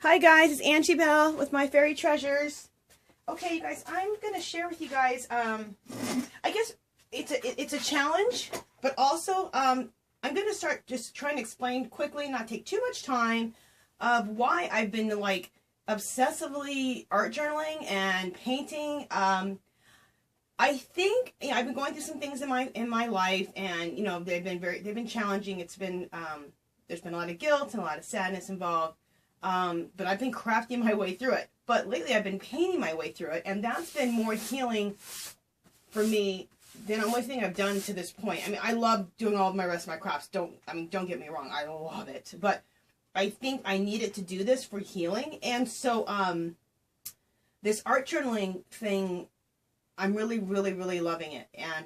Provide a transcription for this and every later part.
Hi guys, it's Angie Bell with My Fairy Treasures. Okay, you guys, I'm going to share with you guys, I guess it's a challenge, but also I'm going to start just trying to explain quickly, not take too much time, of why I've been like obsessively art journaling and painting. I think I've been going through some things in my life, and they've been challenging. It's been there's been a lot of guilt and a lot of sadness involved. But I've been crafting my way through it. But lately I've been painting my way through it, and that's been more healing for me than almost anything I've done to this point. I mean, I love doing all of my rest of my crafts. Don't get me wrong, I love it. But I think I needed to do this for healing. And so this art journaling thing, I'm really, really, really loving it. And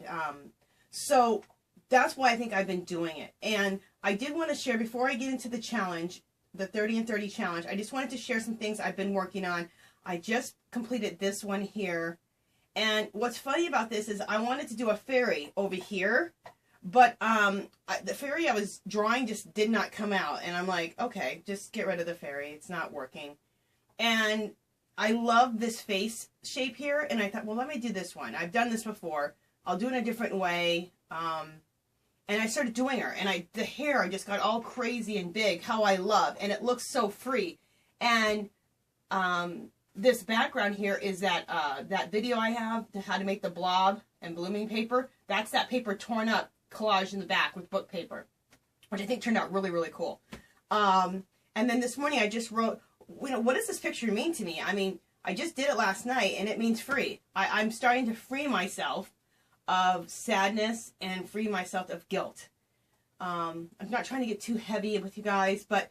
so that's why I think I've been doing it. And I did want to share, before I get into the challenge, the 30 and 30 challenge, I just wanted to share some things I've been working on. I just completed this one here. And what's funny about this is I wanted to do a fairy over here, but the fairy I was drawing just did not come out. And I'm like, okay, just get rid of the fairy. It's not working. And I love this face shape here. And I thought, well, let me do this one. I've done this before. I'll do it in a different way. And I started doing her, and the hair just got all crazy and big, how I love, and it looks so free. And this background here is that that video I have, how to make the blob and blooming paper. That's that paper torn up, collage in the back with book paper, which I think turned out really, really cool. And then this morning I just wrote, what does this picture mean to me? I mean, I just did it last night, and it means free. I'm starting to free myself of sadness and free myself of guilt. I'm not trying to get too heavy with you guys, but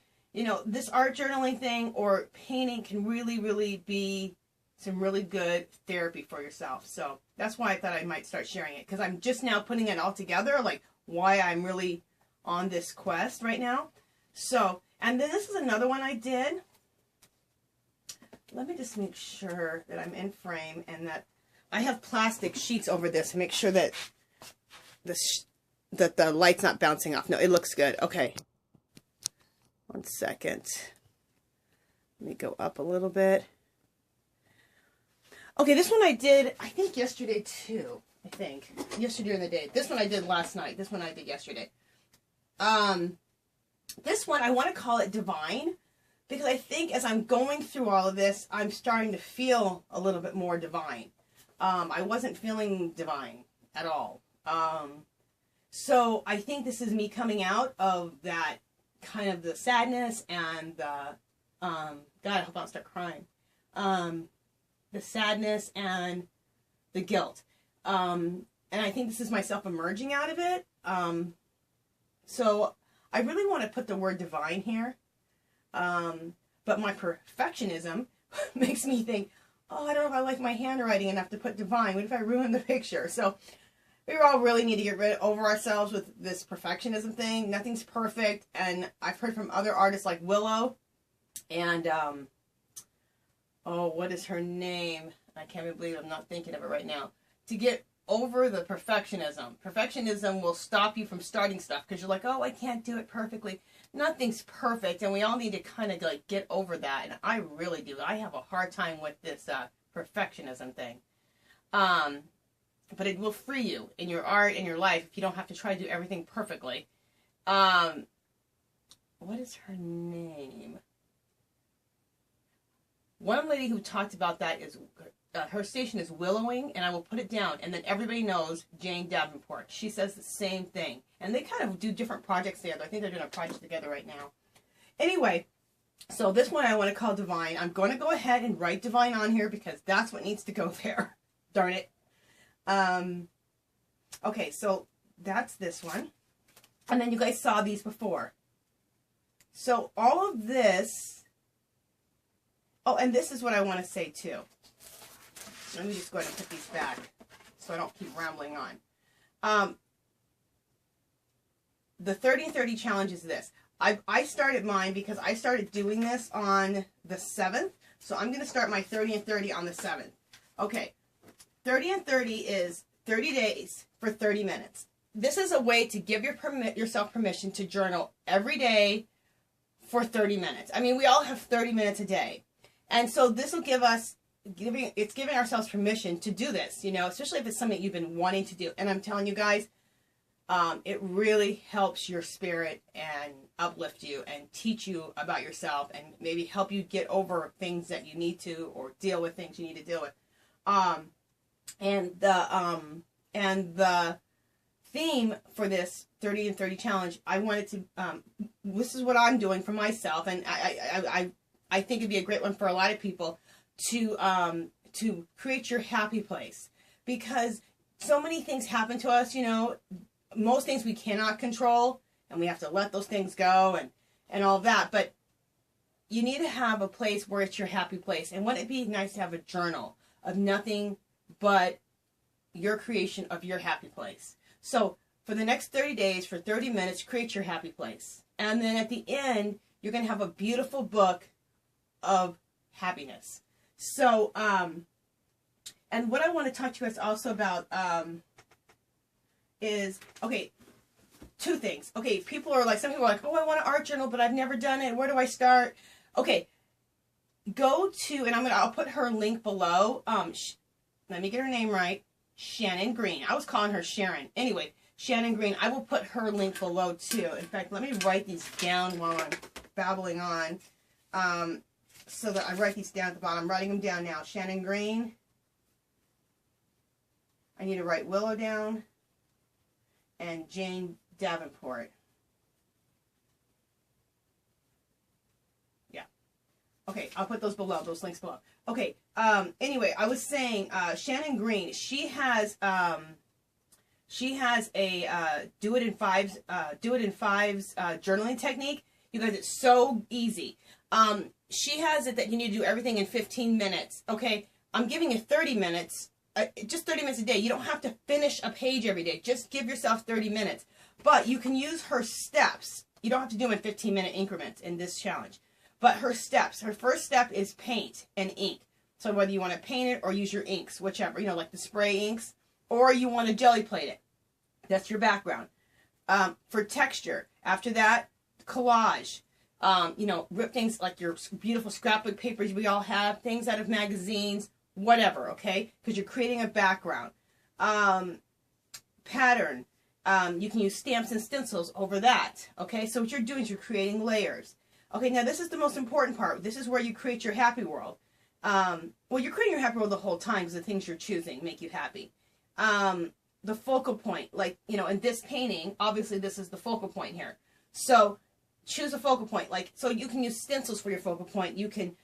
this art journaling thing or painting can really, really be some really good therapy for yourself. So that's why I thought I might start sharing it, because I'm just now putting it all together, like why I'm really on this quest right now. So, and then this is another one I did. Let me just make sure that I'm in frame and that I have plastic sheets over this to make sure that the light's not bouncing off. No, it looks good. Okay. 1 second. Let me go up a little bit. Okay, this one I did, I think yesterday too. I think. Yesterday during the day. This one I did last night. This one I did yesterday. This one, I want to call it Divine, because I think as I'm going through all of this, I'm starting to feel a little bit more divine. I wasn't feeling divine at all. So I think this is me coming out of that kind of the sadness and the, God, I hope I don't start crying. The sadness and the guilt. And I think this is myself emerging out of it. So I really want to put the word divine here. But my perfectionism makes me think, oh, I don't know if I like my handwriting enough to put divine. What if I ruin the picture? So we all really need to get over ourselves with this perfectionism thing. Nothing's perfect. And I've heard from other artists like Willow and, oh, what is her name? I can't even believe I'm not thinking of it right now. To get over the perfectionism. Perfectionism will stop you from starting stuff because you're like, oh, I can't do it perfectly. Nothing's perfect, and we all need to kind of like get over that, and I really do. I have a hard time with this perfectionism thing. But it will free you in your art, in your life, if you don't have to try to do everything perfectly. What is her name? One lady who talked about that is, her station is Willowing, and I will put it down, and then everybody knows Jane Davenport. She says the same thing. And they kind of do different projects together. I think they're doing a project together right now. Anyway, so this one I want to call Divine. I'm going to go ahead and write Divine on here because that's what needs to go there. Darn it. Okay, so that's this one. And then you guys saw these before. So all of this... Oh, and this is what I want to say too. Let me just go ahead and put these back so I don't keep rambling on. The 30 and 30 challenge is this. I started mine because I started doing this on the 7th. So I'm going to start my 30 and 30 on the 7th. Okay. 30 and 30 is 30 days for 30 minutes. This is a way to give yourself permission to journal every day for 30 minutes. I mean, we all have 30 minutes a day. And so this will give us, it's giving ourselves permission to do this, you know, especially if it's something you've been wanting to do. And I'm telling you guys, it really helps your spirit and uplift you and teach you about yourself and maybe help you get over things that you need to, or deal with things you need to deal with. And the theme for this 30 and 30 challenge, I wanted to, this is what I'm doing for myself, and I think it'd be a great one for a lot of people, to create your happy place, because so many things happen to us, you know, most things we cannot control, and we have to let those things go and all that, but you need to have a place where it's your happy place. And wouldn't it be nice to have a journal of nothing but your creation of your happy place? So for the next 30 days, for 30 minutes, create your happy place. And then at the end, you're going to have a beautiful book of happiness. So, and what I want to talk to you guys also about is, okay, two things. Okay, people are like, some people are like, oh, I want an art journal, but I've never done it. Where do I start? Okay, go to, and I'll put her link below. Let me get her name right. Shannon Green. I was calling her Sharon. Anyway, Shannon Green. I will put her link below too. In fact, let me write these down while I'm babbling on, so that I write these down at the bottom. I'm writing them down now. Shannon Green. I need to write Willow down. And Jane Davenport. Yeah. Okay, I'll put those below, those links below. Okay, anyway, I was saying, Shannon Green, she has a do it in fives journaling technique. You guys, it's so easy. She has it that you need to do everything in 15 minutes. Okay, I'm giving you 30 minutes. Just 30 minutes a day. You don't have to finish a page every day. Just give yourself 30 minutes. But you can use her steps. You don't have to do them in 15-minute increments in this challenge. But her steps. Her first step is paint and ink. So whether you want to paint it or use your inks, whichever, you know, like the spray inks, or you want to jelly plate it. That's your background. For texture. After that, collage. You know, rip things like your beautiful scrapbook papers we all have, things out of magazines, whatever, okay? Because you're creating a background. Pattern. You can use stamps and stencils over that, okay? So what you're doing is you're creating layers. Okay, now this is the most important part. This is where you create your happy world. Well, you're creating your happy world the whole time because the things you're choosing make you happy. The focal point, like, you know, in this painting, obviously this is the focal point here. So choose a focal point. Like, so you can use stencils for your focal point. You can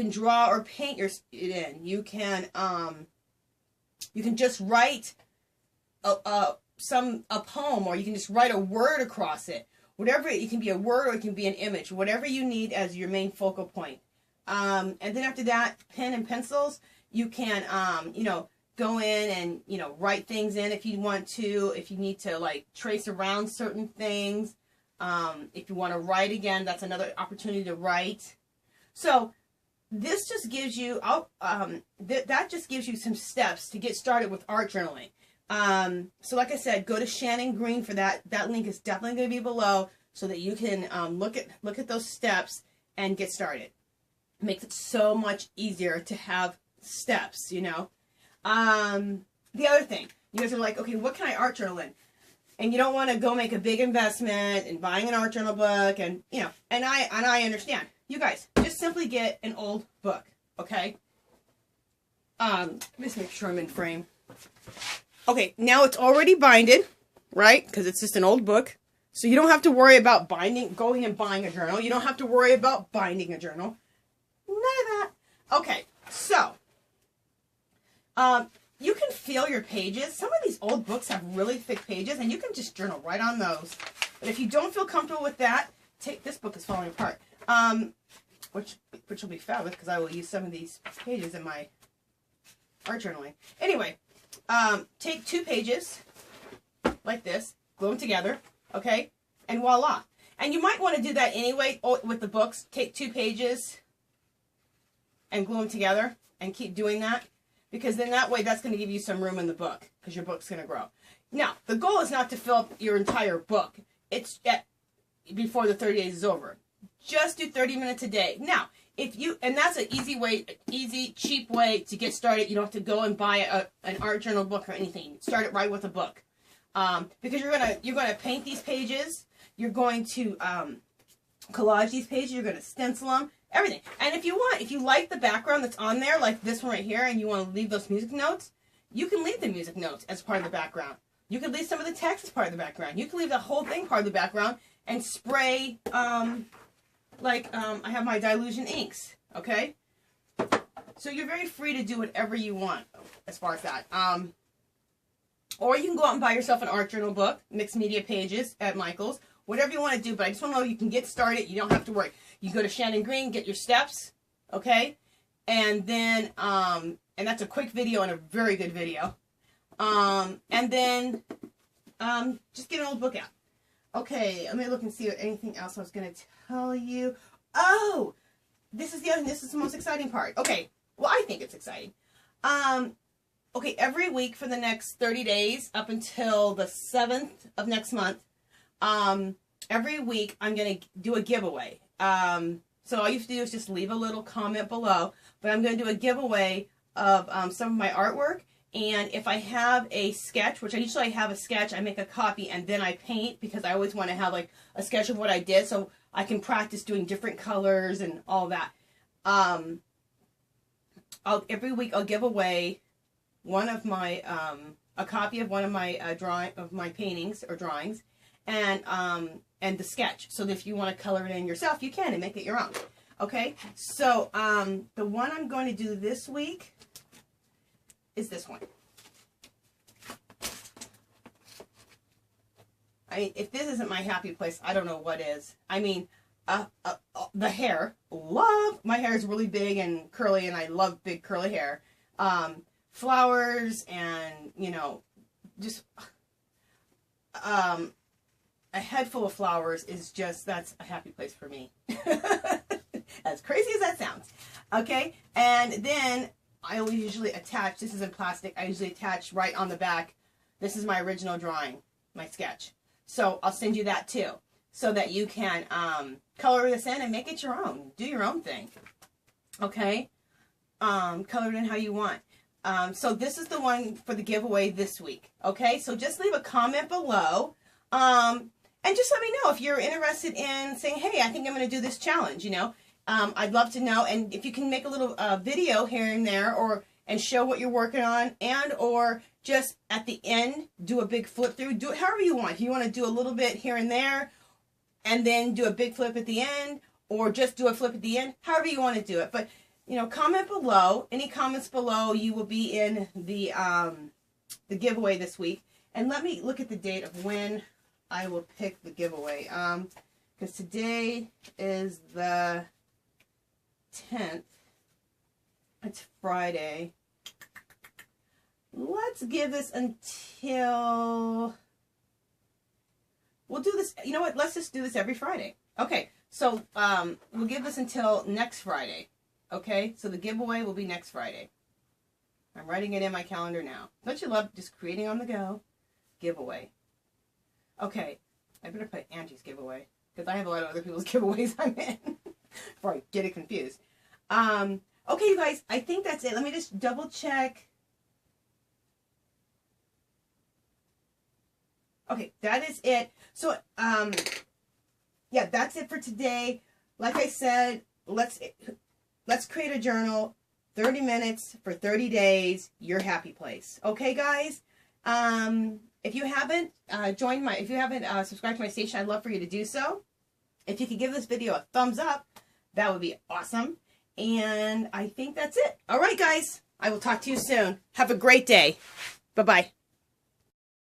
draw or paint it in. You can just write a poem, or you can just write a word across it. Whatever, it can be a word or it can be an image. Whatever you need as your main focal point. And then after that, pen and pencils. You can you know, go in and, you know, write things in if you want to. If you need to, like, trace around certain things. If you want to write again, that's another opportunity to write. So this just gives you, that just gives you some steps to get started with art journaling. So like I said, go to Shannon Green for that. That link is definitely going to be below so that you can look at those steps and get started. It makes it so much easier to have steps, you know. The other thing, you guys are like, okay, what can I art journal in? And you don't want to go make a big investment in buying an art journal book, and, you know, and I understand. You guys, just simply get an old book, okay? Just make sure I'm in frame. Okay, now it's already binded, right? Because it's just an old book. So you don't have to worry about going and buying a journal. You don't have to worry about binding a journal. None of that. Okay, so you can feel your pages. Some of these old books have really thick pages, and you can just journal right on those. But if you don't feel comfortable with that, this book is falling apart. Which will be fabulous because I will use some of these pages in my art journaling. Anyway, take 2 pages like this, glue them together, okay, and voila. And you might want to do that anyway with the books. Take 2 pages and glue them together and keep doing that, because then that way that's going to give you some room in the book because your book's going to grow. Now, the goal is not to fill up your entire book. It's before the 30 days is over. just do 30 minutes a day. Now, if you, and that's an easy, cheap way to get started. You don't have to go and buy an art journal book or anything. Start it right with a book. Because you're gonna paint these pages. You're going to collage these pages. You're gonna stencil them. Everything. And if you like the background that's on there, like this one right here, and you want to leave those music notes, you can leave the music notes as part of the background. You can leave some of the text as part of the background. You can leave the whole thing part of the background and spray, I have my Dilution inks, okay? So you're very free to do whatever you want as far as that. Or you can go out and buy yourself an art journal book, mixed media pages at Michael's, whatever you want to do. But I just want to know you can get started. You don't have to worry. You can go to Shannon Green, get your steps, okay? And then, and that's a quick video and a very good video. And then, just get an old book out. Okay, let me look and see what anything else I was going to tell you. Oh, this is the most exciting part. Okay, well, I think it's exciting. Okay, every week for the next 30 days up until the 7th of next month, every week I'm going to do a giveaway. So all you have to do is just leave a little comment below, but I'm going to do a giveaway of some of my artwork. And if I have a sketch, which I usually have a sketch, I make a copy and then I paint, because I always want to have like a sketch of what I did so I can practice doing different colors and all that. Every week I'll give away one of my a copy of one of my paintings or drawings, and the sketch, so that if you want to color it in yourself, you can and make it your own. Okay, so the one I'm going to do this week is this one. I mean, if this isn't my happy place, I don't know what is. I mean, the hair, my hair is really big and curly, and I love big curly hair. Flowers, and, you know, just a head full of flowers is just, that's a happy place for me. As crazy as that sounds. Okay, and then I always usually attach, this is in plastic, I usually attach right on the back, this is my original drawing, my sketch. So I'll send you that too, so that you can color this in and make it your own. Do your own thing. Okay? Color it in how you want. So this is the one for the giveaway this week. Okay? So just leave a comment below. And just let me know if you're interested in saying, hey, I think I'm going to do this challenge, you know. I'd love to know. And if you can make a little video here and there, and show what you're working on, or just at the end do a big flip through. Do it however you want. If you want to do a little bit here and there, and then do a big flip at the end, or just do a flip at the end, however you want to do it. But, you know, comment below. Any comments below, you will be in the giveaway this week. And let me look at the date of when I will pick the giveaway. Because today is the 10th. It's Friday. Let's give this until, we'll do this, you know what, let's just do this every Friday. Okay, so we'll give this until next Friday. Okay, so the giveaway will be next Friday. I'm writing it in my calendar now. Don't you love just creating on the go? Giveaway. Okay, I better put Angie's giveaway, because I have a lot of other people's giveaways I'm in, before I get it confused. Okay, you guys, I think that's it. Let me just double check. Okay, that is it. So, yeah, that's it for today. Like I said, let's create a journal, 30 minutes for 30 days, your happy place. Okay, guys? If you haven't subscribed to my station, I'd love for you to do so. If you could give this video a thumbs up, that would be awesome. And I think that's it. All right, guys. I will talk to you soon. Have a great day. Bye-bye.